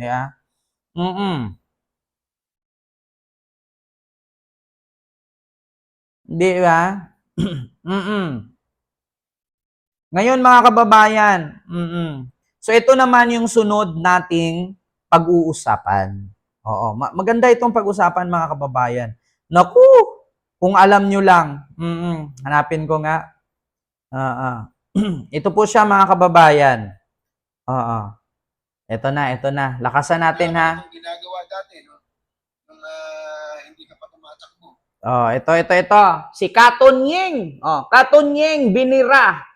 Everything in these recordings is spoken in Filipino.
Yeah. Mm-mm. Di ba? Mm-mm. Ngayon mga kababayan, so ito naman yung sunod nating pag-uusapan. Oo, maganda itong pag-usapan mga kababayan. Naku, kung alam nyo lang, hanapin ko nga. Ito po siya mga kababayan. Oo, ito na. Lakasan natin ha. Ginagawa dati, no? Nung hindi ka pa tumatakbo. Oh, ito. Si Katunying. Oh, Katunying binira.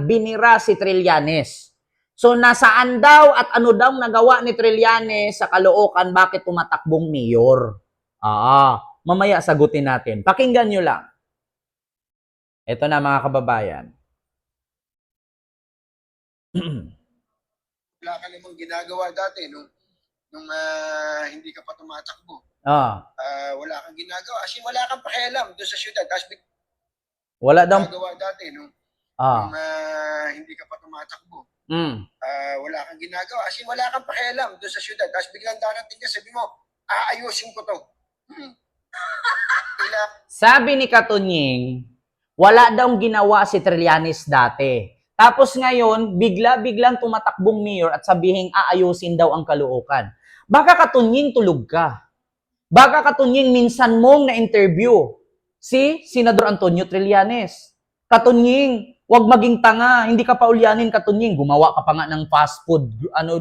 Binira si Trillanes. So nasaan daw at ano daw nagawa ni Trillanes sa Caloocan, bakit tumatakbong mayor? Mamaya sagutin natin. Pakinggan nyo lang. Ito na mga kababayan. Wala ka namang ginagawa dati, no? Nung hindi ka pa tumatakbo. Wala kang ginagawa. As in, wala kang pakialam doon sa syudad. Tapos wala daw ginagawa dati, no? Nung hindi ka pa tumatakbo. Wala kang ginagawa. As in, wala kang pakialam doon sa syudad. Tapos biglang darating ka, sabi mo, aayusin ko to. Sabi ni Katunying, wala daw ginawa si Trillanes dati. Tapos ngayon, bigla-biglang tumatakbong mayor at sabihing aayusin daw ang Caloocan. Baka Katunying tulog ka. Baka Katunying minsan mong na-interview si Senador Antonio Trillanes. Katunying, wag maging tanga, hindi ka pa ulyanin Katunying. Gumawa ka pa nga ng fast food,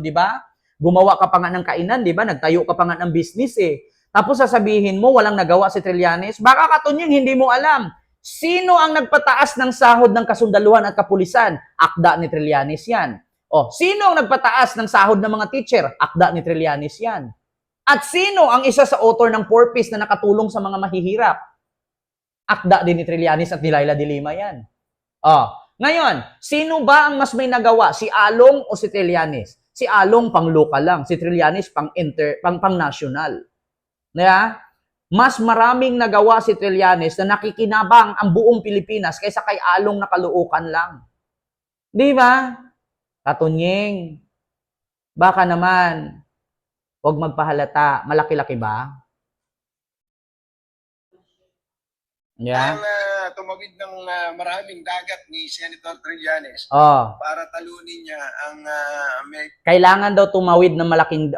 di ba? Gumawa ka pa nga ng kainan, di ba? Nagtayo ka pa nga ng business eh. Tapos sasabihin mo, walang nagawa si Trillanes. Baka Katunying, hindi mo alam. Sino ang nagpataas ng sahod ng kasundaluhan at kapulisan? Akda ni Trillanes yan. Sino ang nagpataas ng sahod ng mga teacher? Akda ni Trillanes yan. At sino ang isa sa author ng 4Ps na nakatulong sa mga mahihirap? Akda din ni Trillanes at ni Laila de Lima yan. Ngayon, sino ba ang mas may nagawa? Si Along o si Trillanes? Si Along pang local lang, si Trillanes pang national. Yeah? Mas maraming nagawa si Trillanes na nakikinabang ang buong Pilipinas kaysa kay Along na Caloocan lang. Di ba? Katunying, baka naman, huwag magpahalata. Malaki-laki ba? Yeah. Ang tumawid ng maraming dagat ni Senator Trillanes para talunin niya ang kailangan daw tumawid ng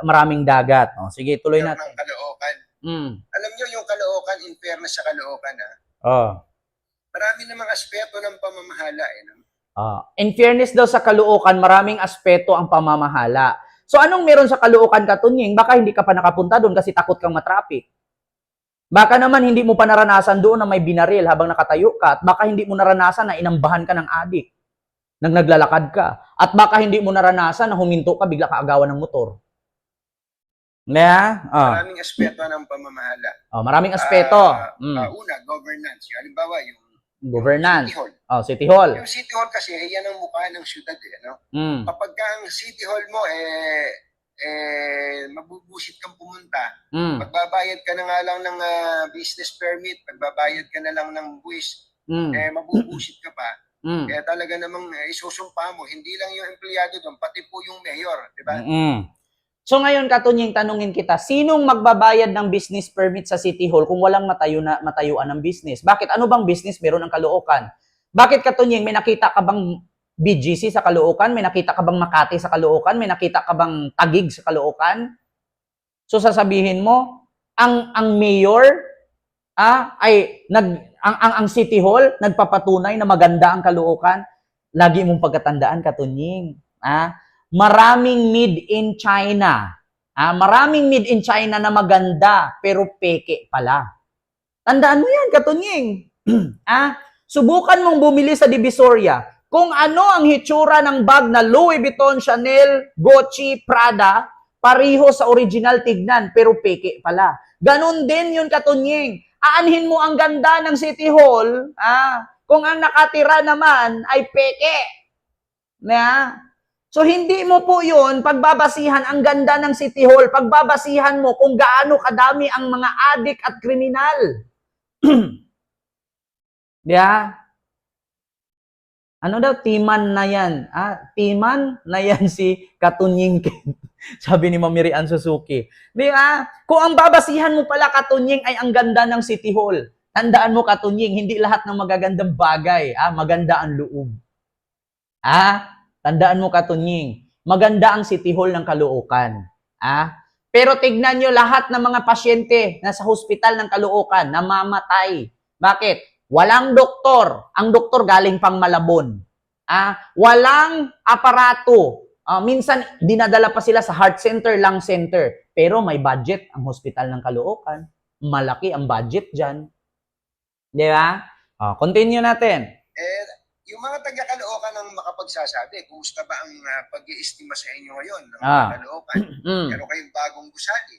maraming dagat. Sige, tuloy natin. Ng Caloocan. Alam niyo yung Caloocan, in fairness sa Caloocan, marami namang aspeto ng pamamahala. In fairness daw sa Caloocan, maraming aspeto ang pamamahala. So anong meron sa Caloocan, Katunying? Baka hindi ka pa nakapunta doon kasi takot kang matraffic. Baka naman hindi mo pa naranasan doon na may binaril habang nakatayo ka. At baka hindi mo naranasan na inambahan ka ng adik nang naglalakad ka. At baka hindi mo naranasan na huminto ka, bigla ka agawan ng motor. Maraming aspeto ng pamamahala. Maraming aspeto. Una, governance. Halimbawa, yung governance. City Hall. City Hall. Yung City Hall kasi, yan ang mukha ng syudad. Kapag ang City Hall mo, mabubusit kang pumunta. Magbabayad ka na nga lang ng business permit, magbabayad ka na lang ng buwis, mabubusit ka pa. Kaya talaga namang isusumpa mo, hindi lang yung empleyado doon, pati po yung mayor, di ba? So ngayon, Katunying, tanungin kita, sinong magbabayad ng business permit sa City Hall kung walang matayuan ng business? Bakit? Ano bang business meron ng Caloocan? Bakit, Katunying, may nakita ka bang BGC sa Caloocan? May nakita ka bang Makati sa Caloocan? May nakita ka bang Taguig sa Caloocan? So sasabihin mo, ang mayor ang City Hall nagpapatunay na maganda ang Caloocan. Lagi mong pagkatandaan, Katunying. Maraming made in China. Maraming made in China na maganda pero peke pala. Tandaan mo yan, Katunying. Subukan mong bumili sa Divisoria. Kung ano ang hitsura ng bag na Louis Vuitton, Chanel, Gucci, Prada, pariho sa original tignan, pero peke pala. Ganon din yun, Katunying. Aanhin mo ang ganda ng City Hall, kung ang nakatira naman ay peke. So, hindi mo po yun pagbabasihan ang ganda ng City Hall, pagbabasihan mo kung gaano kadami ang mga adik at kriminal. Ano daw, timan na yan. Timan na yan si Katunying. Sabi ni Ma'am Miriam Suzuki. Di ba? Kung ang babasihan mo pala, Katunying, ay ang ganda ng City Hall. Tandaan mo, Katunying, hindi lahat ng magagandang bagay, maganda ang loob. Tandaan mo, Katunying, maganda ang City Hall ng Caloocan. Pero tignan nyo lahat ng mga pasyente na sa hospital ng Caloocan, namamatay. Bakit? Walang doktor. Ang doktor galing pang Malabon. Walang aparato. Minsan, dinadala pa sila sa heart center, lung center. Pero may budget ang hospital ng Caloocan. Malaki ang budget dyan. Di ba? Continue natin. Yung mga taga-Caloocan ang makapagsasabi, kumusta ba ang pag-iestima sa inyo ngayon ng Caloocan? Meron kayong bagong gusali.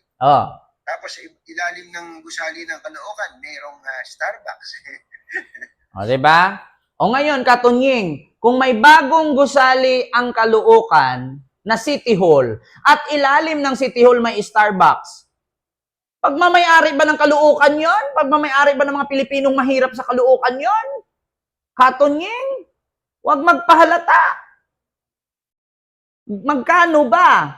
Tapos sa ilalim ng gusali ng Caloocan, mayroong Starbucks. Di ba? O ngayon, Katunying, kung may bagong gusali ang Caloocan na City Hall at ilalim ng City Hall may Starbucks, pagmamayari ba ng Caloocan yon? Pagmamayari ba ng mga Pilipinong mahirap sa Caloocan yon? Katunying, huwag magpahalata. Magkano ba?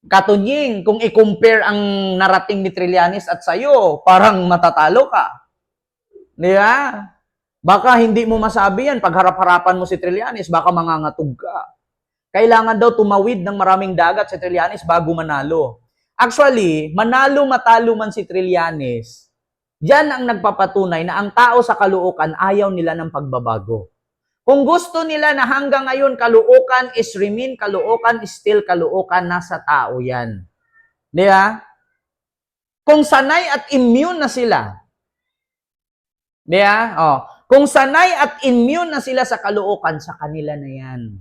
Katunying, kung i-compare ang narating ni Trillanes at sayo, parang matatalo ka. Di ba? Baka hindi mo masabi yan. Pag harap-harapan mo si Trillanes, baka mangangatog ka. Kailangan daw tumawid ng maraming dagat si Trillanes bago manalo. Actually, manalo matalo man si Trillanes, diyan ang nagpapatunay na ang tao sa Caloocan ayaw nila ng pagbabago. Kung gusto nila na hanggang ngayon Caloocan is remain Caloocan is still Caloocan, nasa tao yan. Di ba? Kung sanay at immune na sila, di ba? Kung sanay at immune na sila sa Caloocan, sa kanila na yan.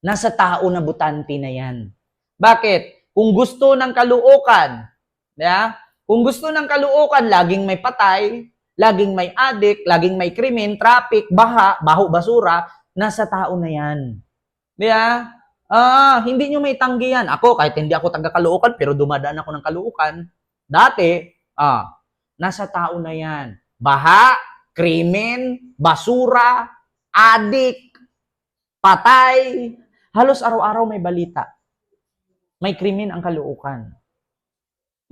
Nasa tao na butante na yan. Bakit? Kung gusto ng Caloocan, di ba? Kung gusto ng Caloocan, laging may patay, laging may adik, laging may krimen, traffic, baho, basura, nasa tao na yan. Di ba? Hindi nyo may tanggi yan. Ako, kahit hindi ako taga Caloocan, pero dumadaan ako ng Caloocan, dati, nasa tao na yan. Baha, krimen, basura, adik, patay, halos araw-araw may balita. May krimen ang Caloocan.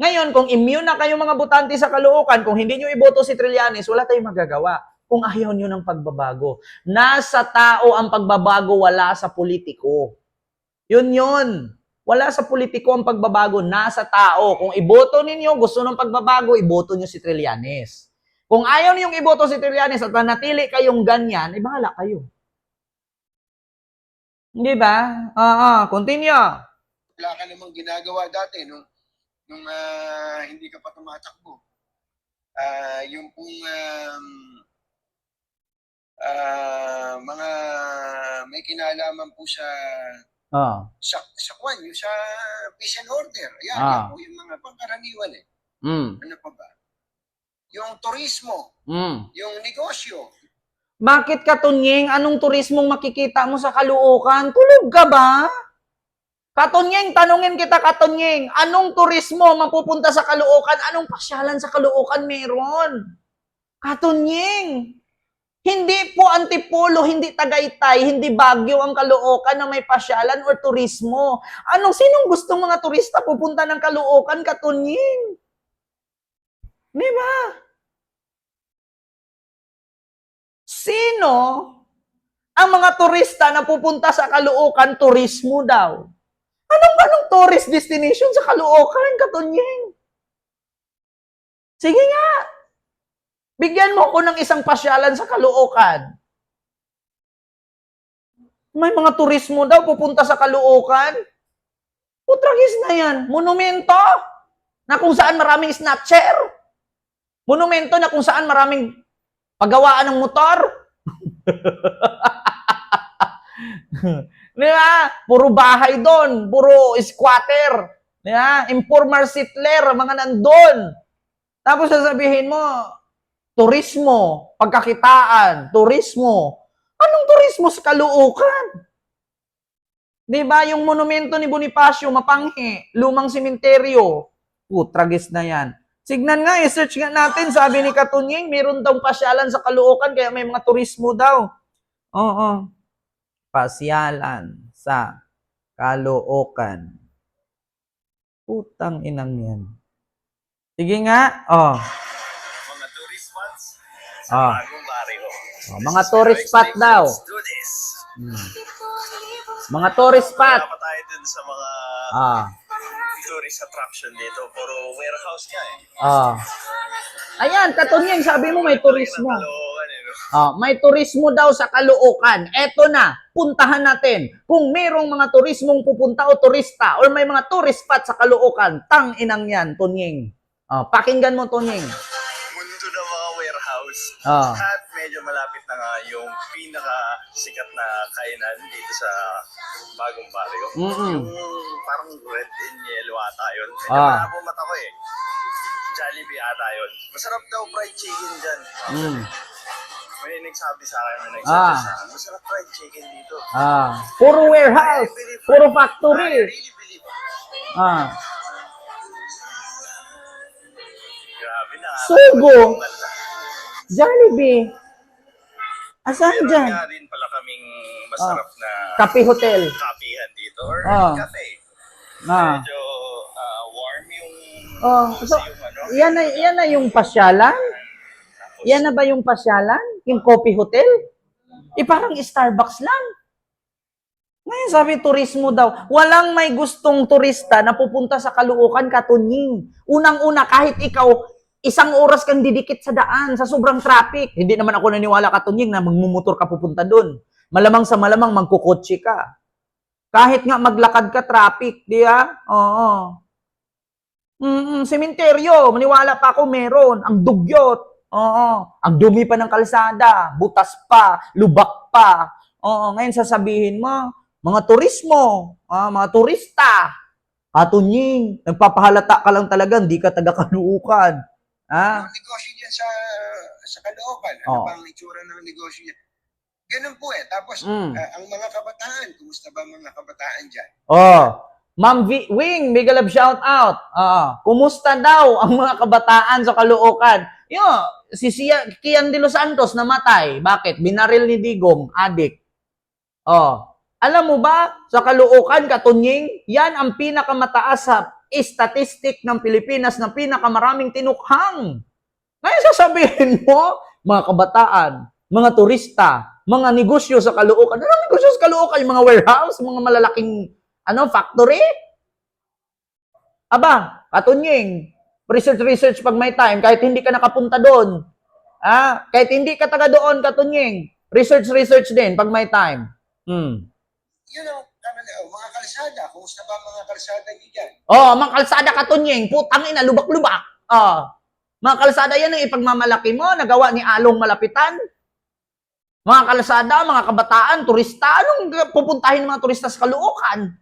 Ngayon, kung immune na kayo mga butante sa Caloocan, kung hindi nyo iboto si Trillanes, wala tayong magagawa. Kung ayaw nyo ng pagbabago. Nasa tao ang pagbabago, wala sa politiko. Yun. Wala sa politiko ang pagbabago, nasa tao. Kung iboto ninyo, gusto ng pagbabago, iboto nyo si Trillanes. Kung ayaw niyong iboto si Trillanes at manatili kayong ganyan, bahala kayo. Hindi ba? Continue. Wala ka namang ginagawa dati nung hindi ka pa tumatakbo. Yung pong mga may kinalaman po sa kwan, yung sa peace and order. Yan po yung mga pangkaraniwan eh. Ano pa ba? Yung turismo, yung negosyo. Bakit, Katunying? Anong turismong makikita mo sa Caloocan? Tulog ka ba? Katunying, tanungin kita, Katunying, anong turismo mapupunta sa Caloocan? Anong pasyalan sa Caloocan meron? Katunying, hindi po Antipolo, hindi Tagaytay, hindi Baguio ang Caloocan na may pasyalan or turismo. Sinong gustong mga turista pupunta ng Caloocan, Katunying? Di ba? Sino ang mga turista na pupunta sa Caloocan? Turismo daw. Anong tourist destination sa Caloocan, Katunying? Sige nga. Bigyan mo ko ng isang pasyalan sa Caloocan. May mga turismo daw pupunta sa Caloocan. Putragis na yan. Monumento na kung saan maraming snatcher. Monumento na kung saan maraming paggawaan ng motor. Diba? Puro bahay doon, puro squatter, diba? Informal settler, mga nandun. Tapos sasabihin mo, turismo, pagkakitaan, turismo. Anong turismo sa Caloocan? Diba? Yung monumento ni Bonifacio, Mapanghi, lumang sementeryo. Tragis na yan. Signan nga, i-search nga natin, sabi ni Katunying, meron daw pasyalan sa Caloocan, kaya may mga turismo daw. Oo. Pasyalan sa Caloocan. Putang inang yan. Sige nga. Oh. Mga tourist spots sa Ah. bagong barrio. Oh, mga tourist spot daw. Let's do this. Mga tourist spot. Wala pa tayo dun sa mga Ah. tourist attraction dito. Puro warehouse nga eh. Ah. Ayan, Katunyeng, sabi mo may turismo. Caloocan eh, no? Ah, may turismo daw sa Caloocan. Eto na, puntahan natin. Kung merong mga turismong pupunta o turista or may mga tourist spot sa Caloocan, tang inang yan, Tunyeng. Ah, pakinggan mo, Tunyeng. Mundo ng mga warehouse. Ah. At medyo malapit na nga yung pinaka-sikat na kainan dito sa bagong barrio. Mm-mm. Yung parang red and yellow ata yun. Medyo Ah. malabo mata ko eh. Jollibee ata yun. Masarap daw fried chicken dyan. Mm. May nagsabi sa akin, may nagsabi Ah. sa akin, masarap fried chicken dito. Ah, puro warehouse, puro factory. I really believe. Ah. Grabe na. Sugo. Jollibee. Asan Meron dyan? nga rin pala kaming masarap na Kape Hotel. kapihan dito or Ah. cafe. Ah. Medyo warm yung Oh, so, yung ano. yan na yung pasyalan? Yan na ba yung pasyalan? Yung Coffee Hotel? Parang Starbucks lang. Ngayon sabi, turismo daw. Walang may gustong turista na pupunta sa Caloocan, Katunying. Unang-una, kahit ikaw, isang oras kang didikit sa daan, sa sobrang traffic. Hindi naman ako naniwala, Katunying, na magmumotor ka pupunta doon. Malamang sa malamang, magkukotse ka. Kahit nga maglakad ka, traffic, di ba? Oo. Sementeryo, maniwala pa ako meron. Ang dugyot. Oo. Ang dumi pa ng kalsada. Butas pa. Lubak pa. Oo. Ngayon sasabihin mo, mga turismo, mga turista, Katunying, nagpapahalata ka lang talaga, hindi ka taga-Caloocan. Ang negosyo dyan sa Caloocan, ano Oh. bang itsura ng negosyo dyan? Ganun po eh. Tapos, Mm. ang mga kabataan, kumusta ba mga kabataan dyan? Oh, Ma'am Wing, mega love shout out. Kumusta daw ang mga kabataan sa Caloocan? Si Kian de los Santos namatay. Bakit? Binaril ni Digong, adik. Alam mo ba, sa Caloocan, Katunying, yan ang pinakamataas sa statistic ng Pilipinas na pinakamaraming tinukhang. Ngayon sasabihin mo, mga kabataan, mga turista, mga negosyo sa Caloocan. Ano negosyo sa Caloocan? Yung mga warehouse, mga malalaking factory? Aba, Katunying, research pag may time, kahit hindi ka nakapunta doon. Kahit hindi ka taga doon, Katunying, research din pag may time. Yun ang mga kalsada. Kumusta ba mga kalsada nyo dyan? Mga kalsada, Katunying, putang ina, lubak-lubak. Mga kalsada yan ang ipagmamalaki mo, nagawa ni Along Malapitan. Mga kalsada, mga kabataan, turista, anong pupuntahin ng mga turista sa Caloocan?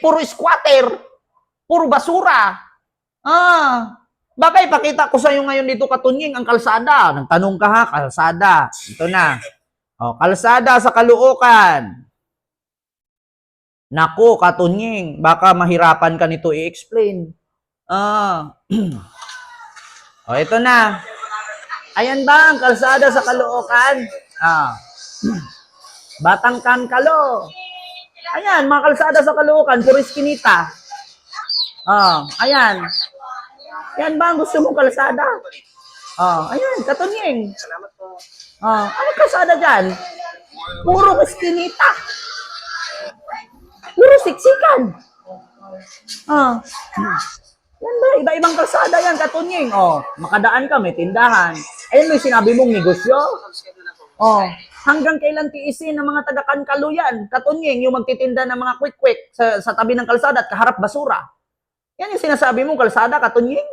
Puro squatter, puro basura. Baka ipakita ko sa iyo ngayon dito, Katunying, ang kalsada. Nagtanong ka ha, kalsada. Ito na. Kalsada sa Caloocan. Naku, Katunying, baka mahirapan ka nito i-explain. Ito na. Ayan ba ang kalsada sa Caloocan? Batang Kankalo. Ayan, mga kalsada sa Caloocan, puro iskinita. Ayan. Yan ba ang gusto mong kalsada? Ayan, Katunying. Salamat po. Ano kalsada dyan? Puro iskinita. Puro siksikan. Yan ba? Iba-ibang kalsada yan, Katunying. Makadaan ka, may tindahan. Ayun may sinabi mong negosyo. Hanggang kailan tiisin ng mga taga-Kankalo yan, Katunying, yung magtitinda ng mga quick-quick sa tabi ng kalsada at kaharap basura. Yan yung sinasabi mong kalsada, Katunying?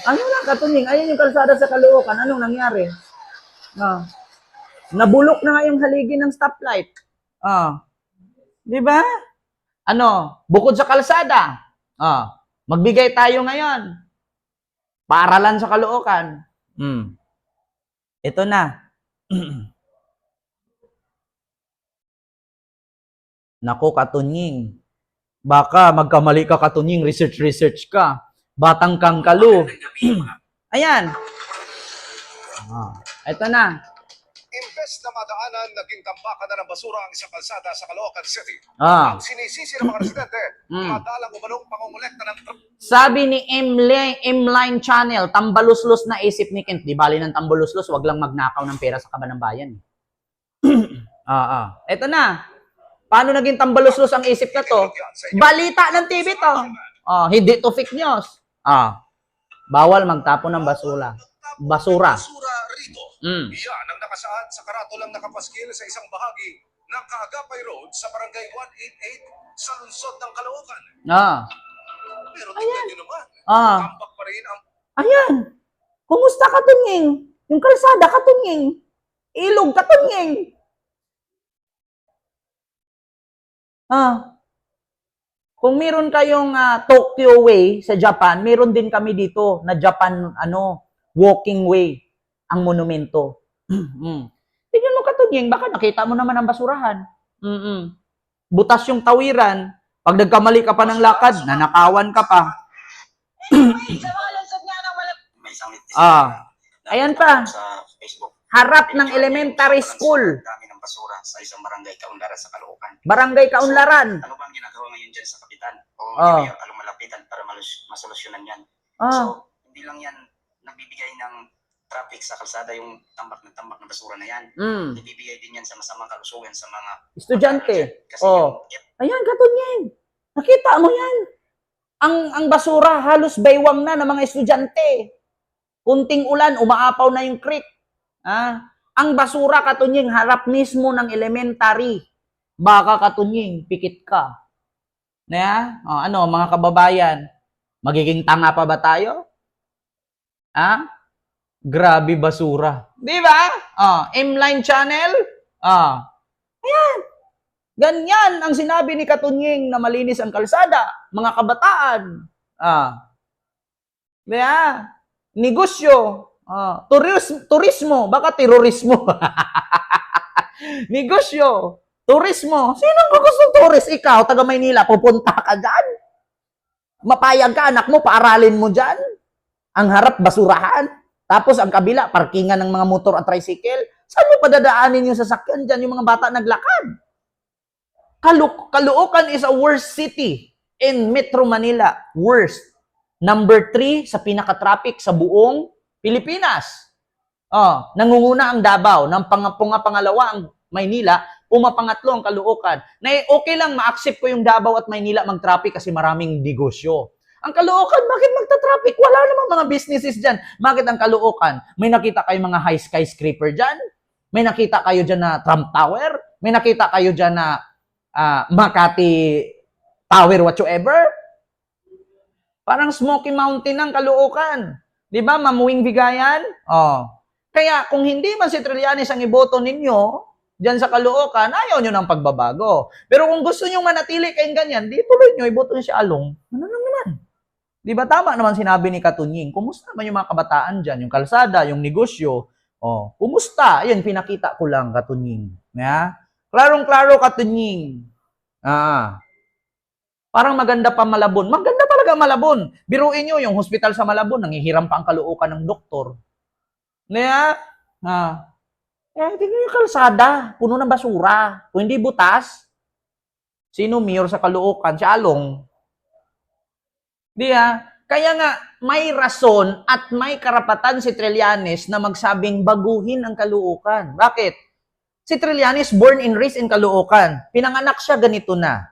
Ano lang, Katunying? Ayun yung kalsada sa Caloocan. Anong nangyari? Nabulok na nga yung haligi ng stoplight. Di ba? Bukod sa kalsada, magbigay tayo ngayon. Paaralan sa Caloocan. Ito na. Nako, Katunying. Baka magkamali ka, Katunying. Research ka. Batang Kankalo. Ayan. Ito na. Imbes na madaanan, naging tambakan na ng basura ang isang kalsada sa Caloocan City. Ah. Ang sinisisi ng mga residente, madalang umanong pangungulekta ng Sabi ni M-Line Channel, tambaluslos na isip ni Kent. Di bali ng tambaluslos, wag lang magnakaw ng pera sa kaban ng bayan. Eto na. Paano naging tambaluslos ang isip na to? Balita ng TV to. Hindi to fake news. Bawal magtapon ng basura. Basura. rito. Mm. Yan ang nakasaad sa karatulang nakapaskil sa isang bahagi ng Kaagapay Road sa Barangay 188 sa lungsod ng Caloocan. Pero tingnan nyo naman, tambak pa rin ang... Ayan. Kumusta katunying? Yung kalsada katunying. Ilog katunying. Kung meron kayong Tokyo Way sa Japan, meron din kami dito na Japan walking way ang monumento. Tingnan mo katunying, baka nakita mo naman ang basurahan. Butas yung tawiran. Pag nagkamali ka pa ng lakad, nanakawan ka pa. Ayan pa. Sa Facebook. Harap ng elementary school. Dami ng basura sa isang barangay Kaunlaran sa Caloocan. Barangay Kaunlaran. So, ano bang ginagawa ngayon dyan sa kapitan? O mayor, anong malapitan para masolusyonan yan? So, hindi lang yan nagbibigay ng traffic sa kalsada, yung tambak na basura na yan. Ibibigay din yan sa masamang kalusugan sa mga estudyante. Kasi Ayan, katunying. Nakita mo yan. Ang basura halos baywang na ng mga estudyante. Kunting ulan, umaapaw na yung creek. Ang basura katunying harap mismo ng elementary. Baka katunying, pikit ka. Mga kababayan, magiging tanga pa ba tayo? Grabe basura. Di ba? M-Line Channel. Ayan. Ganyan ang sinabi ni Katunying na malinis ang kalsada. Mga kabataan. Negosyo. Turismo. Baka terorismo. Negosyo. Turismo. Sino ang gusto turis? Ikaw, taga Maynila, pupunta ka dyan. Mapayag ka, anak mo, paaralin mo dyan. Ang harap, basurahan. Tapos ang kabila, parkingan ng mga motor at tricycle. Saan mo padadaanin yung sasakyan dyan, yung mga bata naglakad? Caloocan is a worst city in Metro Manila. Worst. Number 3 sa pinaka-traffic sa buong Pilipinas. Nangunguna ang Davao. Pangalawa ang Maynila. Pumapangatlo ang Caloocan. Okay lang, ma-accept ko yung Davao at Maynila mag-traffic kasi maraming negosyo. Ang Caloocan, bakit magta-traffic? Wala namang mga businesses dyan. Bakit ang Caloocan? May nakita kayo mga high skyscraper dyan? May nakita kayo dyan na Trump Tower? May nakita kayo dyan na Makati Tower whatsoever? Parang Smoky Mountain ng Caloocan. Di ba, Mamuwing Bigayan? Kaya kung hindi man si Trillanes ang iboto ninyo, dyan sa Caloocan, ayaw nyo ng pagbabago. Pero kung gusto nyo manatili kayong ganyan, di tuloy nyo, iboto nyo si Along. Ano naman? Di ba tama naman sinabi ni Katunying? Kumusta naman yung mga kabataan dyan? Yung kalsada, yung negosyo. Kumusta? Ayun, pinakita ko lang, Katunying. Klarong-klaro, Katunying. Parang maganda pa Malabon. Maganda talaga Malabon. Biruin nyo, yung hospital sa Malabon, nangihiram pa ang Caloocan ng doktor. Tingnan yung kalsada, puno ng basura. Kung hindi butas, sino mayor sa Caloocan? Si Along. Kaya nga, may rason at may karapatan si Trillanes na magsabing baguhin ang Caloocan. Bakit? Si Trillanes, born and raised in Caloocan. Pinanganak siya ganito na.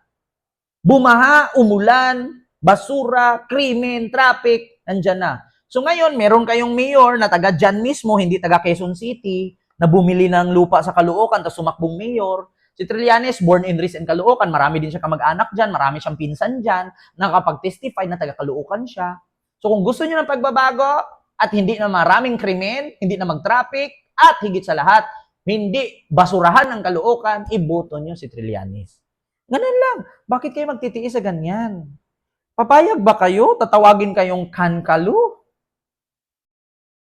Bumaha, umulan, basura, krimen, traffic, nandyan na. So ngayon, meron kayong mayor na taga dyan mismo, hindi taga Quezon City, na bumili ng lupa sa Caloocan, tapos sumakbong mayor. Si Trillanes, born and raised in Caloocan, marami din siya kamag-anak dyan, marami siyang pinsan dyan, nakapag-testify na taga Caloocan siya. So kung gusto niyo ng pagbabago, at hindi na maraming krimen, hindi na mag-traffic, at higit sa lahat, hindi basurahan ng Caloocan, iboto niyo si Trillanes. Ganun lang. Bakit kayo magtitiis sa ganyan? Papayag ba kayo? Tatawagin kayong kankalu?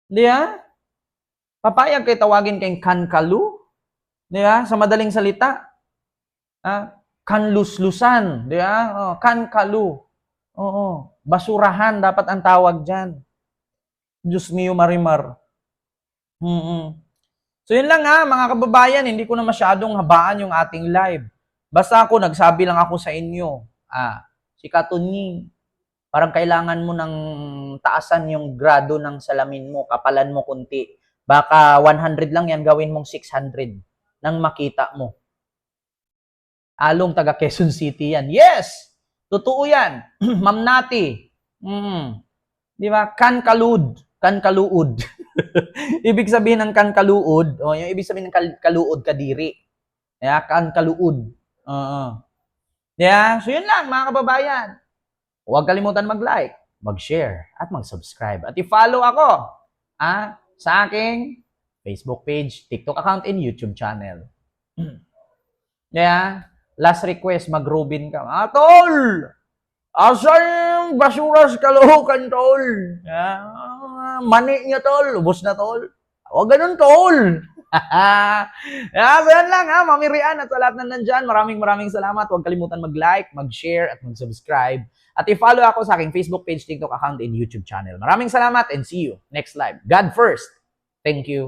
Di ba? Papayag kayo tawagin kayong kankalu? Di ba? Sa madaling salita. Kanluslusan. Di ba? Kankalu. Basurahan dapat ang tawag dyan. Diyos mio marimar. So yun lang ha, mga kababayan, hindi ko na masyadong habaan yung ating live. Basta ako, nagsabi lang ako sa inyo, si Katunying, parang kailangan mo ng taasan yung grado ng salamin mo, kapalan mo kunti. Baka 100 lang yan, gawin mong 600 nang makita mo. Along taga Quezon City yan. Yes! Totoo yan. Ma'am Nati. Di ba? Kankaluud. Ibig sabihin ng kankaluud, yung ibig sabihin ng kaluud, kadiri. Yeah, kankaluud. Yeah, so yun lang mga kababayan. Huwag kalimutan mag-like, mag-share, at mag-subscribe. At i-follow ako sa aking Facebook page, TikTok account, and YouTube channel. Yeah, last request, mag-Robin ka. Tol! Asan yung basura sa Caloocan, tol? Mani niya, tol. Ubos na, tol. Huwag ganun, tol. Yan lang, Mami Rian at sa lahat na nandyan. Maraming salamat. Huwag kalimutan mag-like, mag-share, at mag-subscribe. At i-follow ako sa aking Facebook page, TikTok account, and YouTube channel. Maraming salamat and see you next live. God first. Thank you.